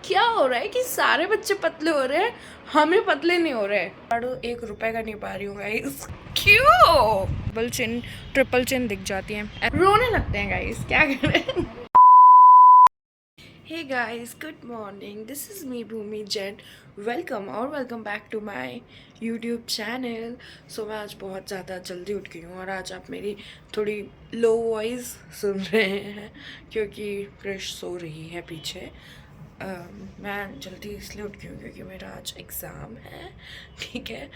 क्या हो रहा है कि सारे बच्चे पतले हो रहे हैं, हमें पतले नहीं हो रहे। पढ़ो 1 रुपए का नहीं पा रही हूँ गाइस। क्यों? डबल चिन ट्रिपल चिन दिख जाती हैं, रोने लगते हैं गाइस, क्या करें। Hey guys, good morning, this is me Bhumi Jain. Welcome back to my YouTube channel. So मैं आज बहुत ज़्यादा जल्दी उठ गई हूँ और आज आप मेरी थोड़ी लो वॉइस सुन रहे हैं क्योंकि क्रिश सो रही है पीछे। मैं जल्दी इसलिए उठ गई हूँ क्योंकि मेरा आज एग्ज़ाम है, ठीक है,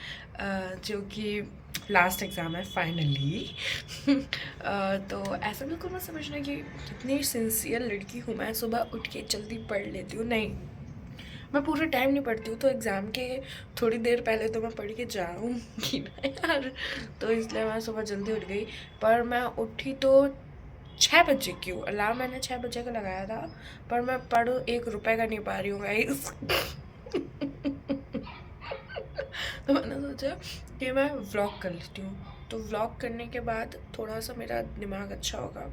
जो कि लास्ट एग्ज़ाम है फाइनली। तो ऐसा बिल्कुल मत समझना कि कितनी सिंसियर लड़की हूँ मैं, सुबह उठ के जल्दी पढ़ लेती हूँ, नहीं। मैं पूरे टाइम नहीं पढ़ती हूँ, तो एग्ज़ाम के थोड़ी देर पहले तो मैं पढ़ के जाऊँगी ना यार, तो इसलिए मैं सुबह जल्दी उठ गई। पर मैं उठी तो 6 बजे। क्यों? अलार्म मैंने 6 बजे का लगाया था, पर मैं पढ़ 1 रुपए का नहीं पा रही हूँ गाइस। तो मैंने सोचा कि मैं व्लॉग कर लेती हूँ, तो व्लॉग करने के बाद थोड़ा सा मेरा दिमाग अच्छा होगा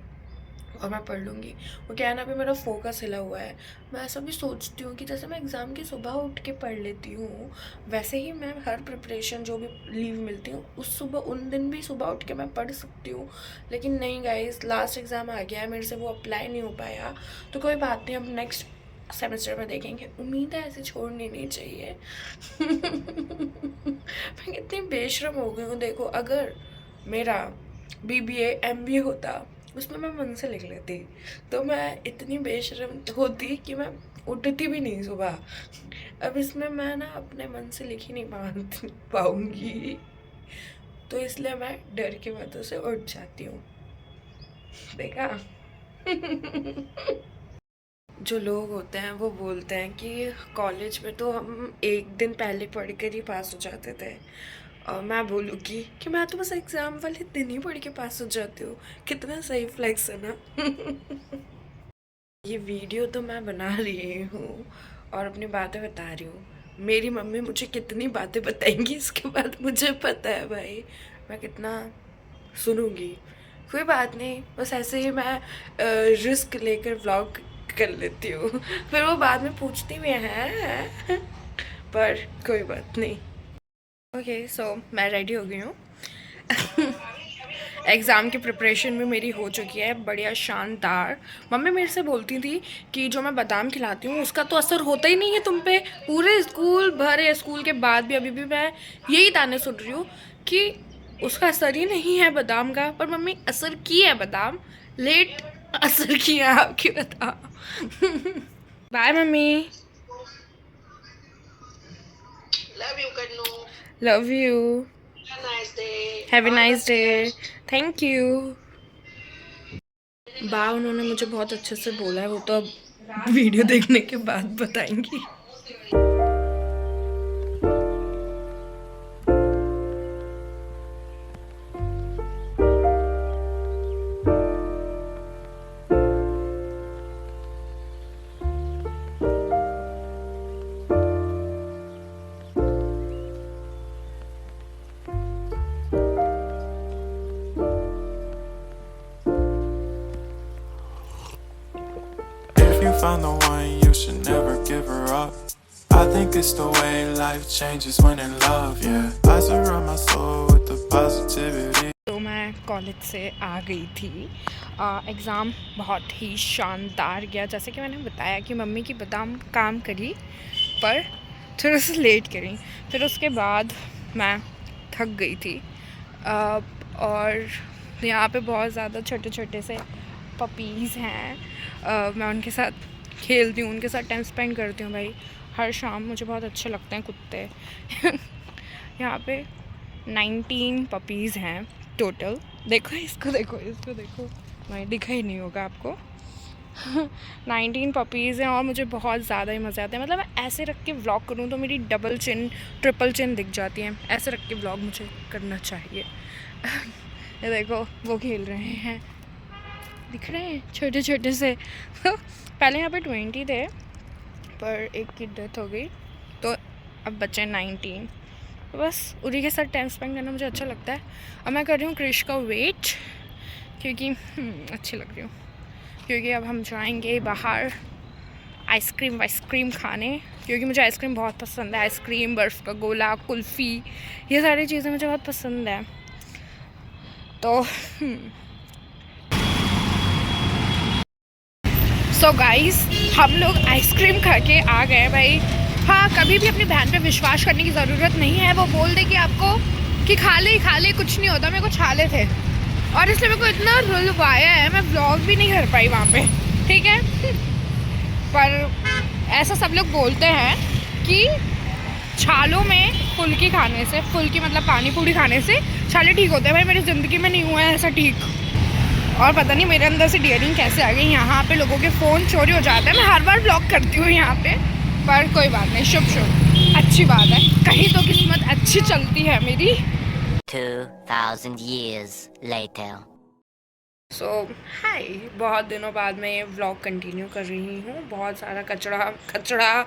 और मैं पढ़ लूँगी। वो क्या है ना, अभी मेरा फोकस हिला हुआ है। मैं ऐसा भी सोचती हूँ कि जैसे मैं एग्ज़ाम की सुबह उठ के पढ़ लेती हूँ, वैसे ही मैं हर प्रिपरेशन जो भी लीव मिलती हूँ उन दिन भी सुबह उठ के मैं पढ़ सकती हूँ। लेकिन नहीं गाइस, लास्ट एग्ज़ाम आ गया है, मेरे से वो अप्लाई नहीं हो पाया, तो कोई बात नहीं, अब नेक्स्ट सेमेस्टर में देखेंगे। उम्मीद है ऐसे छोड़नी नहीं चाहिए। मैं कितनी बेशरम हो गई हूँ। देखो, अगर मेरा BBA MBA होता, उसमें मैं मन से लिख लेती, तो मैं इतनी बेशरम होती कि मैं उठती भी नहीं सुबह। अब इसमें मैं ना अपने मन से लिख ही नहीं पाऊंगी, तो इसलिए मैं डर की वजह से उठ जाती हूँ। देखा। जो लोग होते हैं वो बोलते हैं कि कॉलेज में तो हम एक दिन पहले पढ़ कर ही पास हो जाते थे, और मैं बोलूँगी कि मैं तो बस एग्ज़ाम वाले दिन ही पढ़ के पास हो जाती हूँ। कितना सही फ्लेक्स है ना। ये वीडियो तो मैं बना रही हूँ और अपनी बातें बता रही हूँ। मेरी मम्मी मुझे कितनी बातें बताएंगी इसके बाद मुझे पता है भाई, मैं कितना सुनूंगी। कोई बात नहीं, बस ऐसे ही मैं रिस्क लेकर व्लॉग कर लेती हूँ। फिर वो बाद में पूछती भी हैं, पर कोई बात नहीं। ओके, सो मैं रेडी हो गई हूँ। एग्ज़ाम की प्रिपरेशन भी मेरी हो चुकी है, बढ़िया शानदार। मम्मी मेरे से बोलती थी कि जो मैं बादाम खिलाती हूँ उसका तो असर होता ही नहीं है तुम पे। पूरे स्कूल भर है, स्कूल के बाद भी अभी भी मैं यही ताने सुन रही हूँ कि उसका असर ही नहीं है बादाम का। पर मम्मी, असर की है बादाम, लेट असर किया है आपकी, बताओ। Bye mummy. Love you, Kanu. Love you. Have a nice day. Have a All the nice day. best. Thank you. बा उन्होंने मुझे बहुत अच्छे से बोला है, वो तो अब वीडियो देखने के बाद बताएंगी। If you found the one, you should never give her up. I think it's the way life changes when in love, yeah. I surround my soul with the positivity. तो मैं कॉलेज से आ गई थी। Exam बहुत ही शानदार गया, जैसे कि मैंने बताया कि मम्मी की बादाम काम करी, पर थोड़ा सा लेट करी। फिर उसके बाद मैं थक गई थी। और यहाँ पे बहुत ज़्यादा छोटे छोटे से पपीज़ हैं। मैं उनके साथ खेलती हूँ, उनके साथ टाइम स्पेंड करती हूँ भाई। हर शाम मुझे बहुत अच्छे लगते हैं कुत्ते। यहाँ पे 19 पपीज़ हैं टोटल। देखो इसको, देखो इसको, देखो, नहीं दिखा ही नहीं होगा आपको। 19 पपीज़ हैं और मुझे बहुत ज़्यादा ही मज़े आते हैं। मतलब मैं ऐसे रख के व्लॉग करूँ तो मेरी डबल चिन ट्रिपल चिन दिख जाती हैं। ऐसे रख के व्लॉग मुझे करना चाहिए। ये देखो, वो खेल रहे हैं, दिख रहे हैं छोटे छोटे से। पहले यहाँ पे 20 थे, पर एक की डेथ हो गई, तो अब बचे 19। तो बस उन्हीं के साथ टाइम स्पेंड करना मुझे अच्छा लगता है। अब मैं कर रही हूँ क्रिश का वेट, क्योंकि अच्छी लग रही हूँ, क्योंकि अब हम जाएंगे बाहर आइसक्रीम खाने, क्योंकि मुझे आइसक्रीम बहुत पसंद है। आइसक्रीम, बर्फ़ का गोला, कुल्फ़ी, ये सारी चीज़ें मुझे बहुत पसंद है। तो सो गाइस, हम लोग आइसक्रीम खा के आ गए भाई। हाँ, कभी भी अपनी बहन पे विश्वास करने की ज़रूरत नहीं है। वो बोल दे कि आपको कि खा ले, कुछ नहीं होता। मेरे को छाले थे और इसलिए मेरे को इतना रुलवाया है, मैं व्लॉग भी नहीं कर पाई वहाँ पे, ठीक है। पर ऐसा सब लोग बोलते हैं कि छालों में फुल्की खाने से, फुल्की मतलब पानी पूरी खाने से छाले ठीक होते हैं। भाई मेरी ज़िंदगी में नहीं हुआ है ऐसा ठीक। और पता नहीं मेरे अंदर से डियरिंग कैसे आ गई। यहाँ पे लोगों के फ़ोन चोरी हो जाते हैं। मैं हर बार ब्लॉग करती हूँ यहाँ पे, पर कोई बात नहीं, शुभ अच्छी बात है। कहीं तो किस्मत अच्छी चलती है मेरी। 2000 years later. सो हाय, बहुत दिनों बाद मैं ये व्लॉग कंटिन्यू कर रही हूँ। बहुत सारा कचरा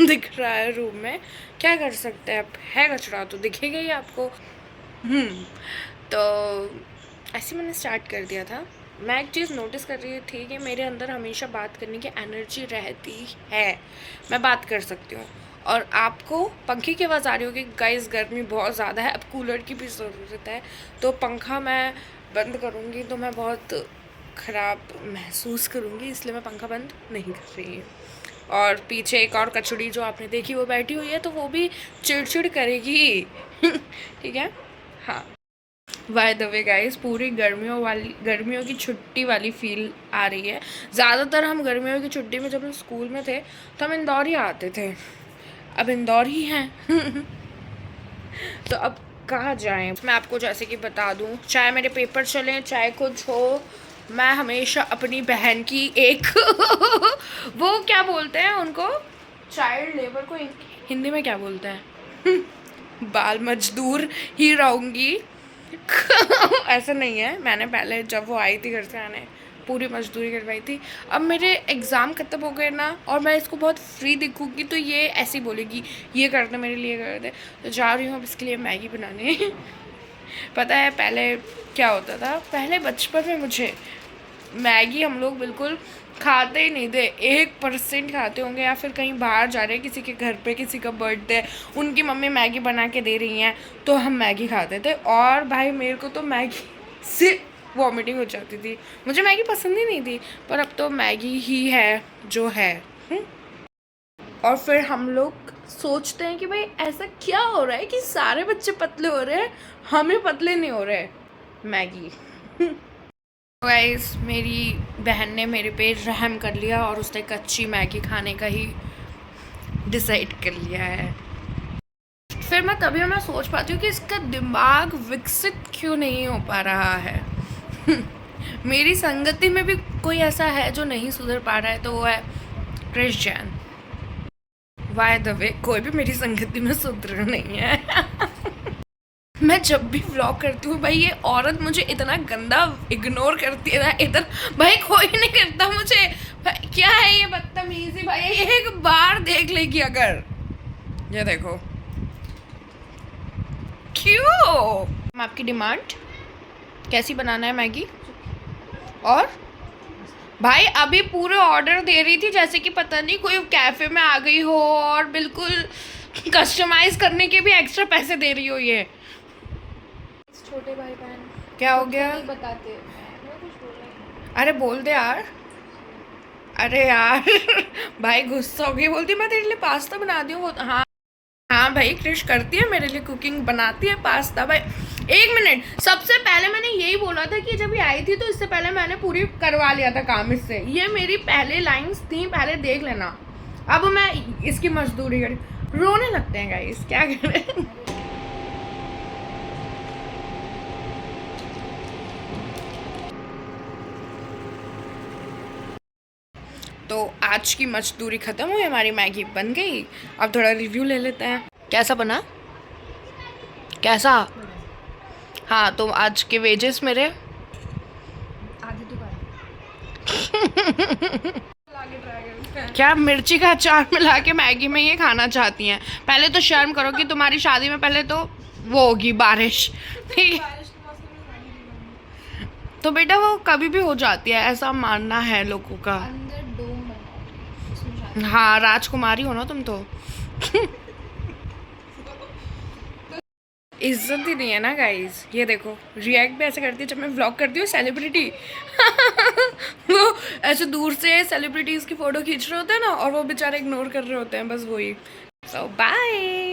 दिख रहा है रूम में, क्या कर सकते हैं, अब है कचरा तो दिखेगा ही आपको। तो ऐसे मैंने स्टार्ट कर दिया था। मैं एक चीज़ नोटिस कर रही थी कि मेरे अंदर हमेशा बात करने की एनर्जी रहती है, मैं बात कर सकती हूँ। और आपको पंखे की आवाज़ आ रही होगी गाइस, गर्मी बहुत ज़्यादा है, अब कूलर की भी ज़रूरत है। तो पंखा मैं बंद करूँगी तो मैं बहुत ख़राब महसूस करूँगी, इसलिए मैं पंखा बंद नहीं कर रही हूँ। और पीछे एक और कचड़ी जो आपने देखी वो बैठी हुई है, तो वो भी चिड़चिड़ करेगी ठीक है। हाँ, बाय द वे गाइस, पूरी गर्मियों की छुट्टी वाली फील आ रही है। ज़्यादातर हम गर्मियों की छुट्टी में जब हम स्कूल में थे तो हम इंदौर ही आते थे, अब इंदौर ही हैं तो अब कहाँ जाएं। मैं आपको जैसे कि बता दूं, चाहे मेरे पेपर चलें चाहे कुछ हो, मैं हमेशा अपनी बहन की एक वो क्या बोलते हैं उनको, चाइल्ड लेबर को हिंदी में क्या बोलते हैं बाल मजदूर ही रहूँगी ऐसा नहीं है, मैंने पहले जब वो आई थी घर से आने पूरी मजदूरी करवाई थी। अब मेरे एग्ज़ाम ख़त्म हो गए ना और मैं इसको बहुत फ्री दिखूँगी तो ये ऐसी बोलेगी ये कर दे मेरे लिए, कर दे। तो जा रही हूँ अब इसके लिए मैगी बनाने पता है पहले क्या होता था, पहले बचपन में मुझे मैगी हम लोग बिल्कुल खाते ही नहीं थे। 1% खाते होंगे, या फिर कहीं बाहर जा रहे हैं किसी के घर पे, किसी का बर्थडे, उनकी मम्मी मैगी बना के दे रही हैं तो हम मैगी खाते थे। और भाई मेरे को तो मैगी से वॉमिटिंग हो जाती थी, मुझे मैगी पसंद ही नहीं थी। पर अब तो मैगी ही है जो है। और फिर हम लोग सोचते हैं कि भाई ऐसा क्या हो रहा है कि सारे बच्चे पतले हो रहे हैं, हम ही पतले नहीं हो रहे। मैगी गाइस, मेरी बहन ने मेरे पे रहम कर लिया और उसने कच्ची मैगी खाने का ही डिसाइड कर लिया है। फिर मैं सोच पाती हूँ कि इसका दिमाग विकसित क्यों नहीं हो पा रहा है मेरी संगति में भी कोई ऐसा है जो नहीं सुधर पा रहा है, तो वो है Krish Jain. Bye the way, कोई भी मेरी संगति में सुधर नहीं है मैं जब भी व्लॉग करती हूँ भाई, ये औरत मुझे इतना गंदा इग्नोर करती है ना, इधर भाई कोई नहीं करता मुझे। भाई क्या है ये बदतमीजी, भाई एक बार देख लेगी अगर, ये देखो क्यों। आपकी डिमांड कैसी बनाना है मैगी? और भाई अभी पूरे ऑर्डर दे रही थी जैसे कि पता नहीं कोई कैफ़े में आ गई हो और बिल्कुल कस्टमाइज करने के भी एक्स्ट्रा पैसे दे रही हो। ये छोटे भाई बहन क्या हो गया? नहीं बताते, मैं कुछ बोल रही हूँ। अरे बोल दे यार, अरे यार भाई गुस्सा हो गई, बोलती मैं तेरे लिए पास्ता बना दी हूँ। हाँ हाँ भाई, क्रिश करती है मेरे लिए कुकिंग, बनाती है पास्ता। भाई 1 मिनट, सबसे पहले मैंने यही बोला था कि जब ये आई थी तो इससे पहले मैंने पूरी करवा लिया था काम इससे, ये मेरी पहले लाइंस थी, पहले देख लेना। अब मैं इसकी मजदूरी करी, रोने लगते हैं गाइस, क्या करें तो आज की मजदूरी ख़त्म हुई, हमारी मैगी बन गई। अब थोड़ा रिव्यू ले लेते हैं, कैसा बना, कैसा। हाँ तो आज के वेजेस मेरे आधी दुकान क्या मिर्ची का अचार मिला के मैगी में ये खाना चाहती हैं? पहले तो शर्म करो कि तुम्हारी शादी में पहले तो वो होगी बारिश, ठीक है? तो बेटा वो कभी भी हो जाती है, ऐसा मानना है लोगों का। अंदर डोम बना है, उसमें हाँ राजकुमारी हो ना तुम तो। इज्जत ही नहीं है ना गाइस। ये देखो रिएक्ट भी ऐसे करती है जब मैं व्लॉग करती हूँ सेलिब्रिटी। वो ऐसे दूर से सेलिब्रिटीज की फोटो खींच रहे होते हैं ना, और वो बेचारे इग्नोर कर रहे होते हैं, बस वही। सो बाय।